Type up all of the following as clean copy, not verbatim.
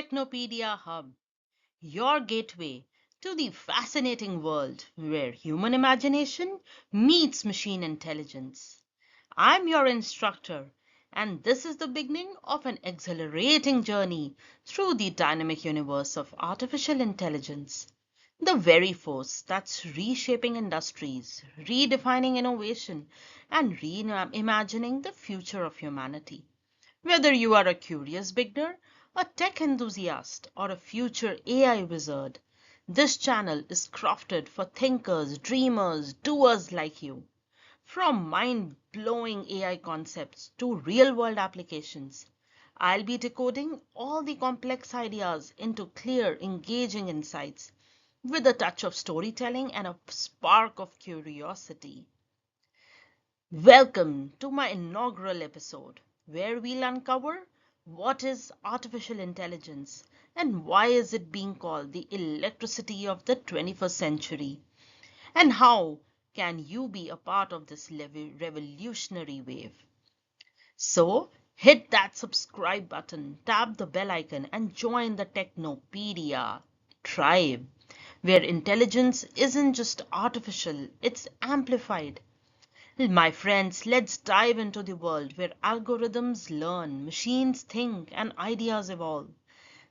Technopedia Hub, your gateway to the fascinating world where human imagination meets machine intelligence. I'm your instructor, and this is the beginning of an exhilarating journey through the dynamic universe of artificial intelligence. The very force that's reshaping industries, redefining innovation, and reimagining the future of humanity. Whether you are a curious beginner, a tech enthusiast, or a future AI wizard, this channel is crafted for thinkers, dreamers, doers like you. From mind blowing AI concepts to real world applications, I'll be decoding all the complex ideas into clear, engaging insights with a touch of storytelling and a spark of curiosity. Welcome to my inaugural episode, where we'll uncover what is artificial intelligence and why is it being called the electricity of the 21st century, and how can you be a part of this revolutionary wave. So, hit that subscribe button, tap the bell icon, and join the Technopedia tribe, where intelligence isn't just artificial, it's amplified. My friends, let's dive into the world where algorithms learn, machines think, and ideas evolve.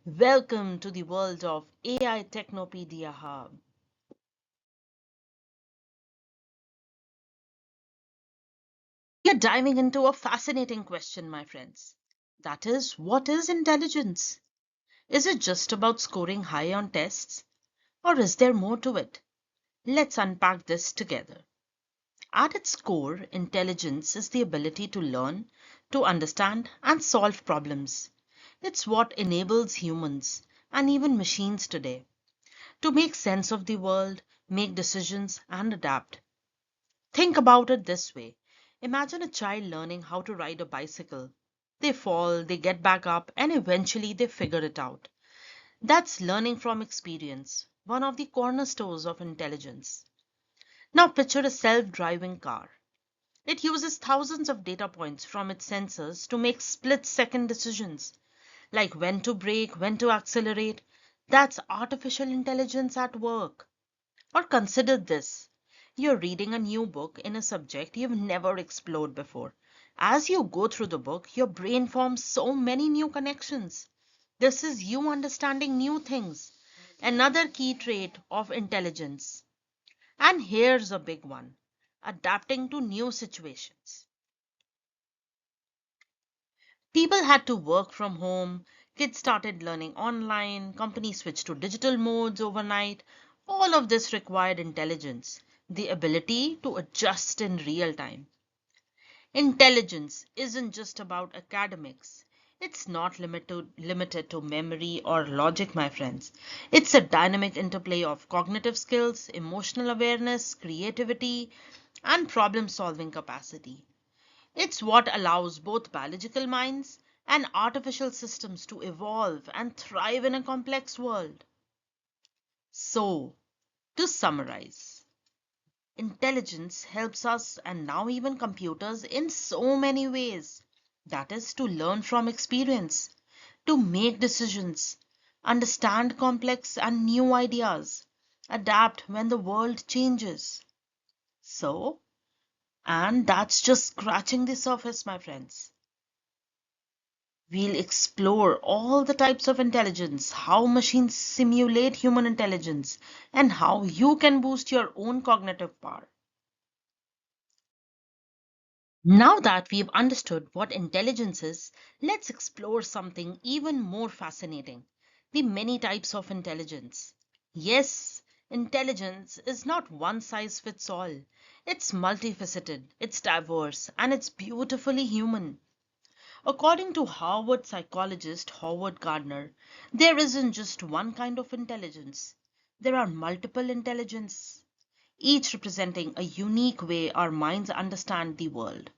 Welcome to the world of AI Technopedia Hub. We are diving into a fascinating question, my friends. That is, what is intelligence? Is it just about scoring high on tests? Or is there more to it? Let's unpack this together. At its core, intelligence is the ability to learn, to understand, and solve problems. It's what enables humans, and even machines today, to make sense of the world, make decisions, and adapt. Think about it this way. Imagine a child learning how to ride a bicycle. They fall, they get back up, and eventually they figure it out. That's learning from experience, one of the cornerstones of intelligence. Now picture a self-driving car. It uses thousands of data points from its sensors to make split-second decisions, like when to brake, when to accelerate. That's artificial intelligence at work. Or consider this. You're reading a new book in a subject you've never explored before. As you go through the book, your brain forms so many new connections. This is you understanding new things. Another key trait of intelligence. And here's a big one, adapting to new situations. People had to work from home, kids started learning online, companies switched to digital modes overnight. All of this required intelligence, the ability to adjust in real time. Intelligence isn't just about academics. It's not limited to memory or logic, my friends. It's a dynamic interplay of cognitive skills, emotional awareness, creativity, and problem solving capacity. It's what allows both biological minds and artificial systems to evolve and thrive in a complex world. So, to summarize, intelligence helps us and now even computers in so many ways. That is, to learn from experience, to make decisions, understand complex and new ideas, adapt when the world changes. So, and that's just scratching the surface, my friends. We'll explore all the types of intelligence, how machines simulate human intelligence, and how you can boost your own cognitive power. Now that we've understood what intelligence is, let's explore something even more fascinating, the many types of intelligence. Yes, intelligence is not one size fits all. It's multifaceted, it's diverse, and it's beautifully human. According to Harvard psychologist Howard Gardner, there isn't just one kind of intelligence. There are multiple intelligence, each representing a unique way our minds understand the world.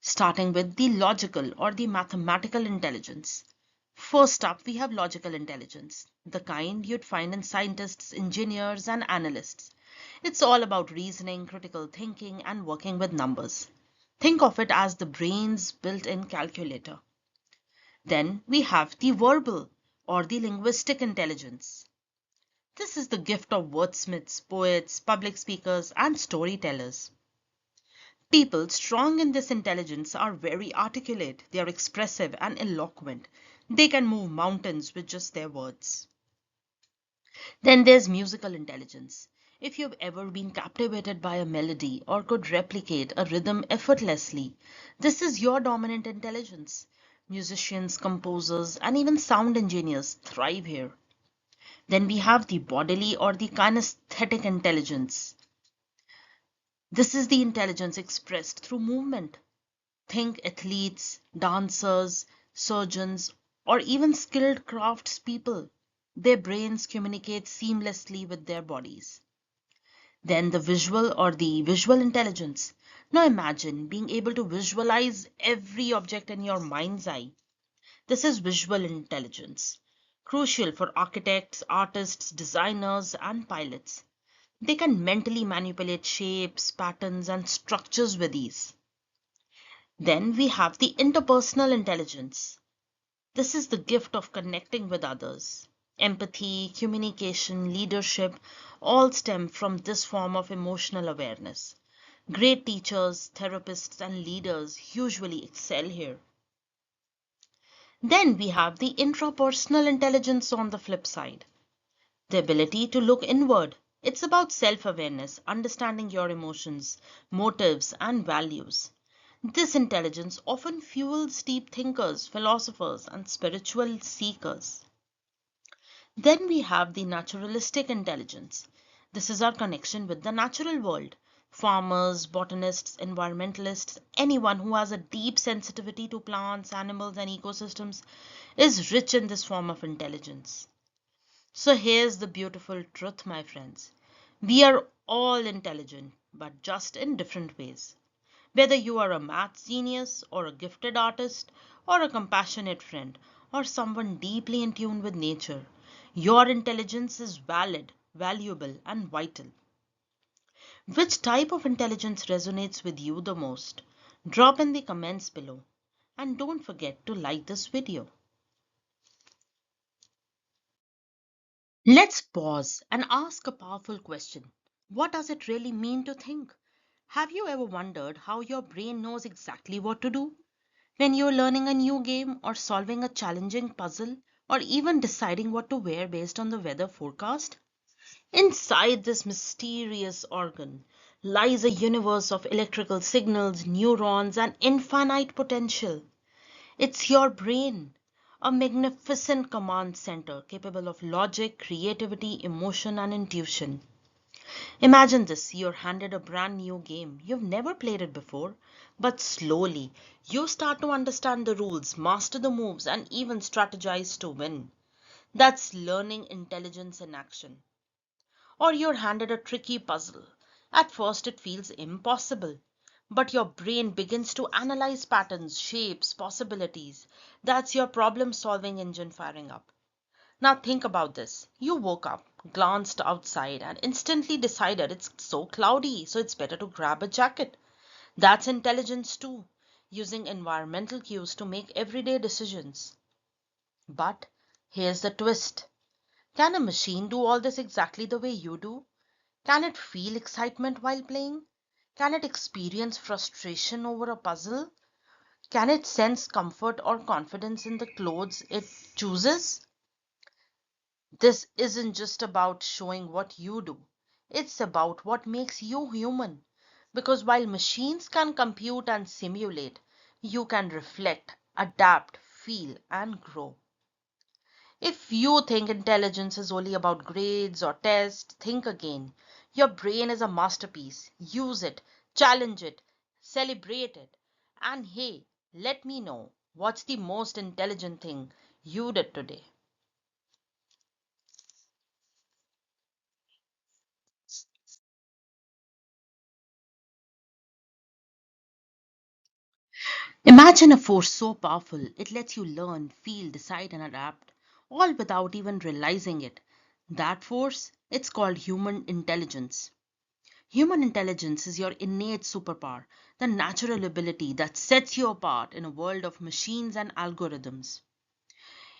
Starting with the logical or the mathematical intelligence. First up, we have logical intelligence, the kind you'd find in scientists, engineers, and analysts. It's all about reasoning, critical thinking, and working with numbers. Think of it as the brain's built in calculator. Then we have the verbal or the linguistic intelligence. This is the gift of wordsmiths, poets, public speakers, and storytellers. People strong in this intelligence are very articulate, they are expressive and eloquent. They can move mountains with just their words. Then there's musical intelligence. If you've ever been captivated by a melody or could replicate a rhythm effortlessly, this is your dominant intelligence. Musicians, composers, and even sound engineers thrive here. Then we have the bodily or the kinesthetic intelligence. This is the intelligence expressed through movement. Think athletes, dancers, surgeons, or even skilled craftspeople. Their brains communicate seamlessly with their bodies. Then the visual or the visual intelligence. Now imagine being able to visualize every object in your mind's eye. This is visual intelligence, crucial for architects, artists, designers, and pilots. They can mentally manipulate shapes, patterns, and structures with ease. Then we have the interpersonal intelligence. This is the gift of connecting with others. Empathy, communication, leadership all stem from this form of emotional awareness. Great teachers, therapists, and leaders usually excel here. Then we have the intrapersonal intelligence on the flip side, the ability to look inward. It's about self awareness, understanding your emotions, motives, and values. This intelligence often fuels deep thinkers, philosophers, and spiritual seekers. Then we have the naturalistic intelligence. This is our connection with the natural world. Farmers, botanists, environmentalists, anyone who has a deep sensitivity to plants, animals, and ecosystems is rich in this form of intelligence. So here's the beautiful truth, my friends. We are all intelligent, but just in different ways. Whether you are a math genius, or a gifted artist, or a compassionate friend, or someone deeply in tune with nature, your intelligence is valid, valuable, and vital. Which type of intelligence resonates with you the most? Drop in the comments below. And don't forget to like this video. Let's pause and ask a powerful question. What does it really mean to think? Have you ever wondered how your brain knows exactly what to do? When you're learning a new game or solving a challenging puzzle or even deciding what to wear based on the weather forecast? Inside this mysterious organ lies a universe of electrical signals, neurons, and infinite potential. It's your brain, a magnificent command center capable of logic, creativity, emotion, and intuition. Imagine this, you're handed a brand new game. You've never played it before, but slowly you start to understand the rules, master the moves, and even strategize to win. That's learning intelligence in action. Or you're handed a tricky puzzle. At first, it feels impossible, but your brain begins to analyze patterns, shapes, possibilities. That's your problem solving engine firing up. Now think about this. You woke up, glanced outside, and instantly decided it's so cloudy, so it's better to grab a jacket. That's intelligence too, using environmental cues to make everyday decisions. But here's the twist. Can a machine do all this exactly the way you do? Can it feel excitement while playing? Can it experience frustration over a puzzle? Can it sense comfort or confidence in the clothes it chooses? This isn't just about showing what you do, it's about what makes you human. Because while machines can compute and simulate, you can reflect, adapt, feel, and grow. If you think intelligence is only about grades or tests, think again. Your brain is a masterpiece. Use it, challenge it, celebrate it. And hey, let me know what's the most intelligent thing you did today. Imagine a force so powerful it lets you learn, feel, decide, and adapt, all without even realizing it. That force, it's called human intelligence. Human intelligence is your innate superpower, the natural ability that sets you apart in a world of machines and algorithms.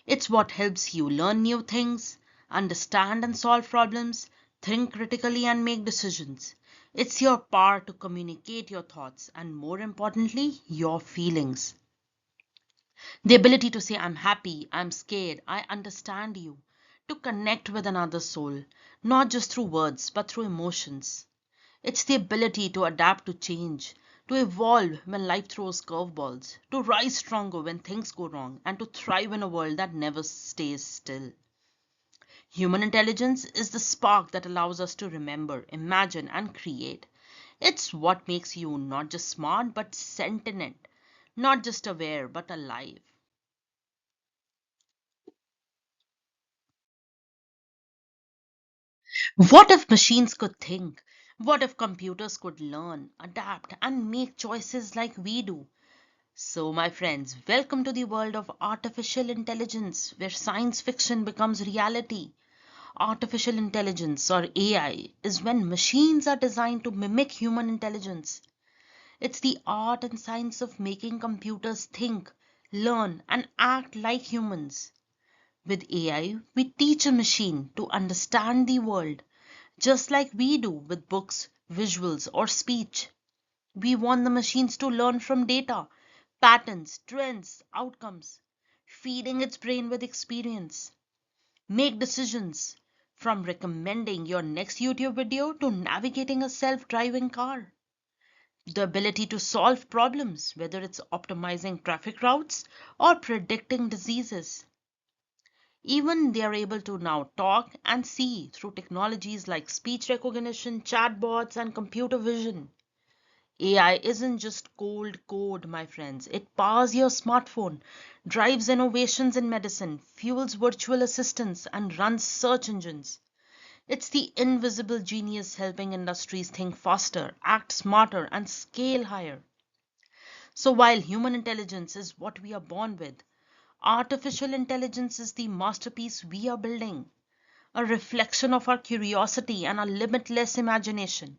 It's what helps you learn new things, understand and solve problems, think critically and make decisions. It's your power to communicate your thoughts and, more importantly, your feelings. The ability to say, I'm happy, I'm scared, I understand you. To connect with another soul, not just through words, but through emotions. It's the ability to adapt to change, to evolve when life throws curveballs, to rise stronger when things go wrong, and to thrive in a world that never stays still. Human intelligence is the spark that allows us to remember, imagine, and create. It's what makes you not just smart, but sentient, not just aware, but alive. What if machines could think? What if computers could learn, adapt, and make choices like we do? So, my friends, welcome to the world of artificial intelligence, where science fiction becomes reality. Artificial intelligence, or AI, is when machines are designed to mimic human intelligence. It's the art and science of making computers think, learn, and act like humans. With AI, we teach a machine to understand the world, just like we do with books, visuals, or speech. We want the machines to learn from data, patterns, trends, outcomes, feeding its brain with experience. Make decisions, from recommending your next YouTube video to navigating a self driving car. The ability to solve problems, whether it's optimizing traffic routes or predicting diseases. Even they are able to now talk and see through technologies like speech recognition, chatbots, and computer vision. AI isn't just cold code, my friends. It powers your smartphone, drives innovations in medicine, fuels virtual assistants, and runs search engines. It's the invisible genius helping industries think faster, act smarter, and scale higher. So while human intelligence is what we are born with, artificial intelligence is the masterpiece we are building, a reflection of our curiosity and our limitless imagination.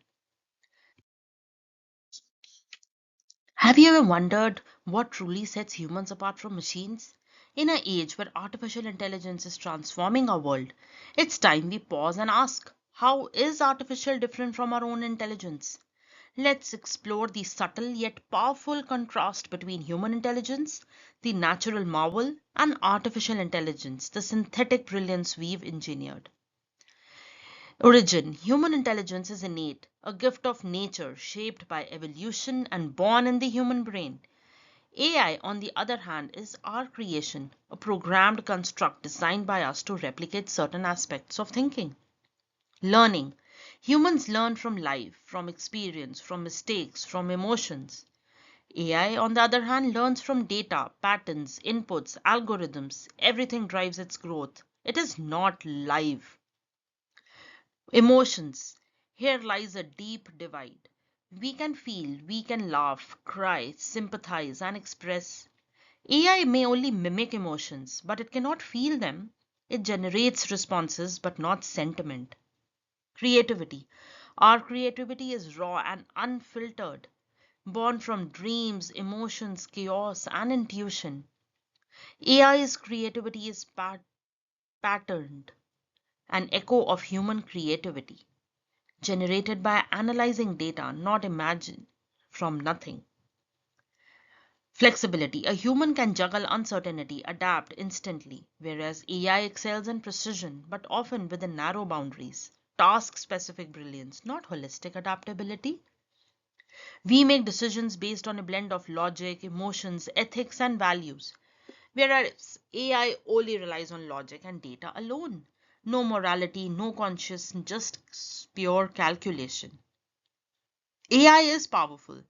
Have you ever wondered what truly sets humans apart from machines? In an age where artificial intelligence is transforming our world, it's time we pause and ask, how is artificial different from our own intelligence? Let's explore the subtle yet powerful contrast between human intelligence, the natural marvel, and artificial intelligence, the synthetic brilliance we've engineered. Origin: human intelligence is innate, a gift of nature shaped by evolution and born in the human brain. AI, on the other hand, is our creation, a programmed construct designed by us to replicate certain aspects of thinking. Learning: humans learn from life, from experience, from mistakes, from emotions. AI, on the other hand, learns from data, patterns, inputs, algorithms. Everything drives its growth. It is not live. Emotions. Here lies a deep divide. We can feel, we can laugh, cry, sympathize, and express. AI may only mimic emotions, but it cannot feel them. It generates responses, but not sentiment. Creativity. Our creativity is raw and unfiltered, born from dreams, emotions, chaos, and intuition. AI's creativity is patterned, an echo of human creativity, generated by analyzing data, not imagined from nothing. Flexibility. A human can juggle uncertainty, adapt instantly, whereas AI excels in precision, but often within narrow boundaries. Task specific brilliance, not holistic adaptability. We make decisions based on a blend of logic, emotions, ethics, and values, whereas AI only relies on logic and data alone. No morality, no conscience, just pure calculation. AI is powerful,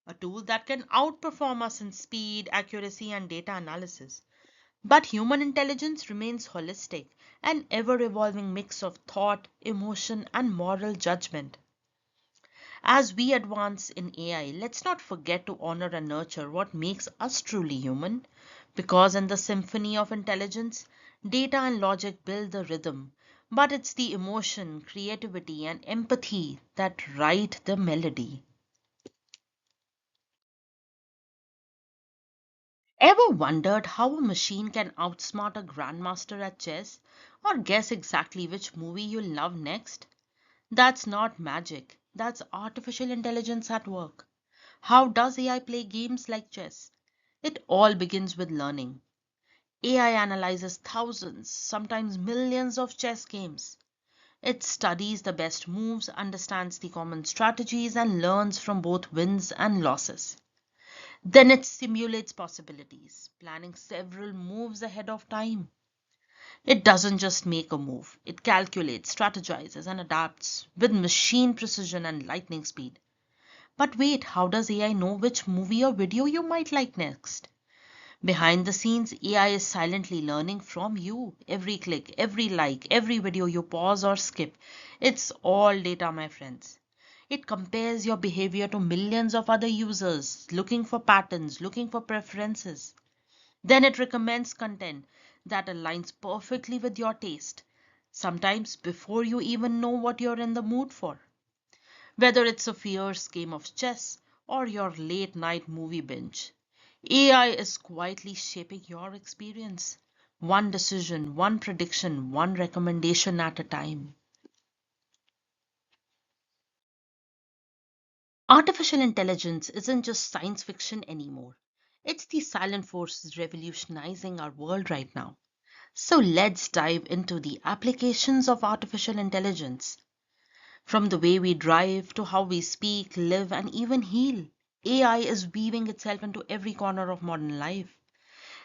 a tool that can outperform us in speed, accuracy, and data analysis. But human intelligence remains holistic, an ever evolving mix of thought, emotion, and moral judgment. As we advance in AI, let's not forget to honor and nurture what makes us truly human. Because in the symphony of intelligence, data and logic build the rhythm, but it's the emotion, creativity, and empathy that write the melody. Ever wondered how a machine can outsmart a grandmaster at chess or guess exactly which movie you'll love next? That's not magic. That's artificial intelligence at work. How does AI play games like chess? It all begins with learning. AI analyzes thousands, sometimes millions of chess games. It studies the best moves, understands the common strategies, and learns from both wins and losses. Then it simulates possibilities, planning several moves ahead of time. It doesn't just make a move, it calculates, strategizes, and adapts with machine precision and lightning speed. But wait, how does AI know which movie or video you might like next? Behind the scenes, AI is silently learning from you. Every click, every like, every video you pause or skip. It's all data, my friends. It compares your behavior to millions of other users, looking for patterns, looking for preferences. Then it recommends content that aligns perfectly with your taste, sometimes before you even know what you're in the mood for. Whether it's a fierce game of chess or your late night movie binge, AI is quietly shaping your experience. One decision, one prediction, one recommendation at a time. Artificial intelligence isn't just science fiction anymore. It's the silent force revolutionizing our world right now. So let's dive into the applications of artificial intelligence. From the way we drive to how we speak, live, and even heal, AI is weaving itself into every corner of modern life.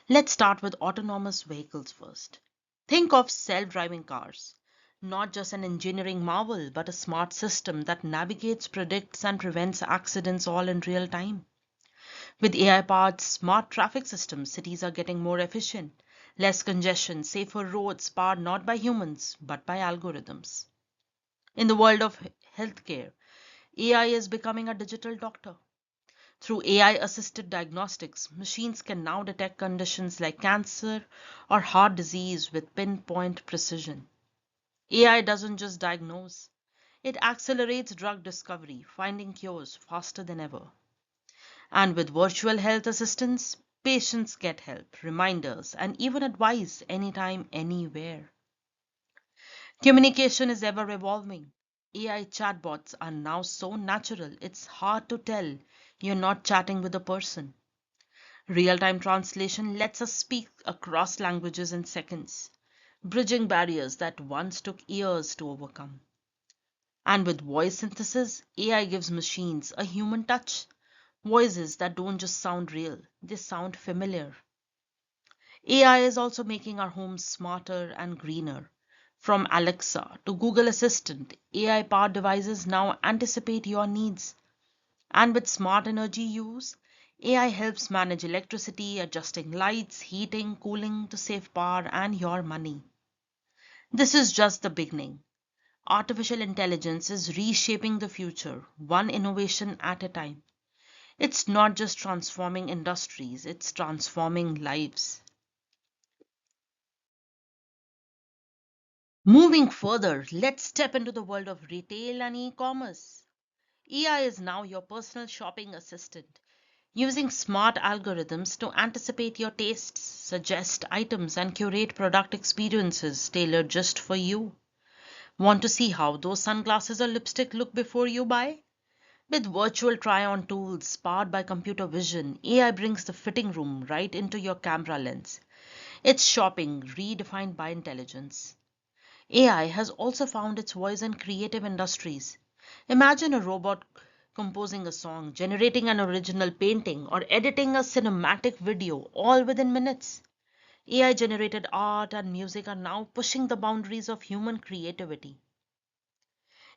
Let's start with autonomous vehicles first. Think of self driving cars. Not just an engineering marvel, but a smart system that navigates, predicts, and prevents accidents all in real time. With AI powered smart traffic systems, cities are getting more efficient, less congestion, safer roads powered not by humans, but by algorithms. In the world of healthcare, AI is becoming a digital doctor. Through AI assisted diagnostics, machines can now detect conditions like cancer or heart disease with pinpoint precision. AI doesn't just diagnose, it accelerates drug discovery, finding cures faster than ever. And with virtual health assistants, patients get help, reminders, and even advice anytime, anywhere. Communication is ever evolving. AI chatbots are now so natural, it's hard to tell you're not chatting with a person. Real time translation lets us speak across languages in seconds, bridging barriers that once took years to overcome. And with voice synthesis, AI gives machines a human touch, voices that don't just sound real, they sound familiar. AI is also making our homes smarter and greener. From Alexa to Google Assistant, AI powered devices now anticipate your needs. And with smart energy use, AI helps manage electricity, adjusting lights, heating, cooling to save power and your money. This is just the beginning. Artificial intelligence is reshaping the future, one innovation at a time. It's not just transforming industries, it's transforming lives. Moving further, let's step into the world of retail and e commerce. AI is now your personal shopping assistant, using smart algorithms to anticipate your tastes, suggest items, and curate product experiences tailored just for you. Want to see how those sunglasses or lipstick look before you buy? With virtual try on tools powered by computer vision, AI brings the fitting room right into your camera lens. It's shopping redefined by intelligence. AI has also found its voice in creative industries. Imagine a robot composing a song, generating an original painting, or editing a cinematic video all within minutes. AI generated art and music are now pushing the boundaries of human creativity.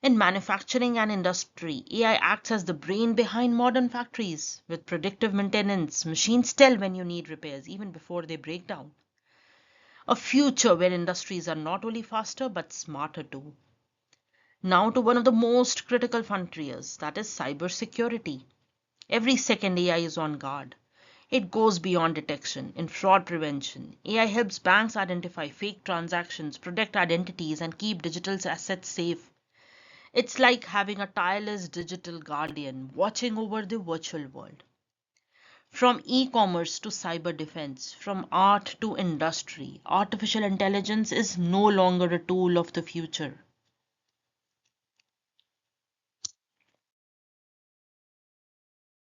In manufacturing and industry, AI acts as the brain behind modern factories. With predictive maintenance, machines tell when you need repairs even before they break down. A future where industries are not only faster but smarter too. Now to one of the most critical frontiers, that is cybersecurity. Every second AI is on guard. It goes beyond detection. In fraud prevention, AI helps banks identify fake transactions, protect identities, and keep digital assets safe. It's like having a tireless digital guardian watching over the virtual world. From e commerce to cyber defense, from art to industry, artificial intelligence is no longer a tool of the future.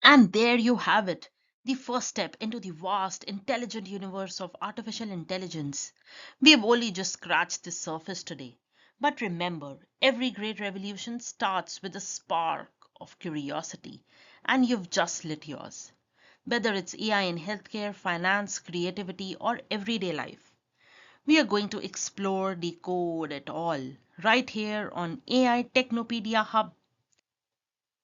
And there you have it, the first step into the vast, intelligent universe of artificial intelligence. We have only just scratched the surface today. But remember, every great revolution starts with a spark of curiosity, and you've just lit yours. Whether it's AI in healthcare, finance, creativity, or everyday life, we are going to explore, decode it all right here on AI Technopedia Hub.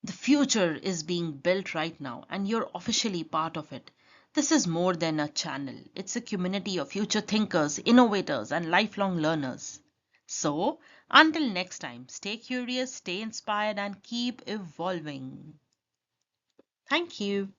The future is being built right now, and you're officially part of it. This is more than a channel, it's a community of future thinkers, innovators, and lifelong learners. So, until next time, stay curious, stay inspired, and keep evolving. Thank you.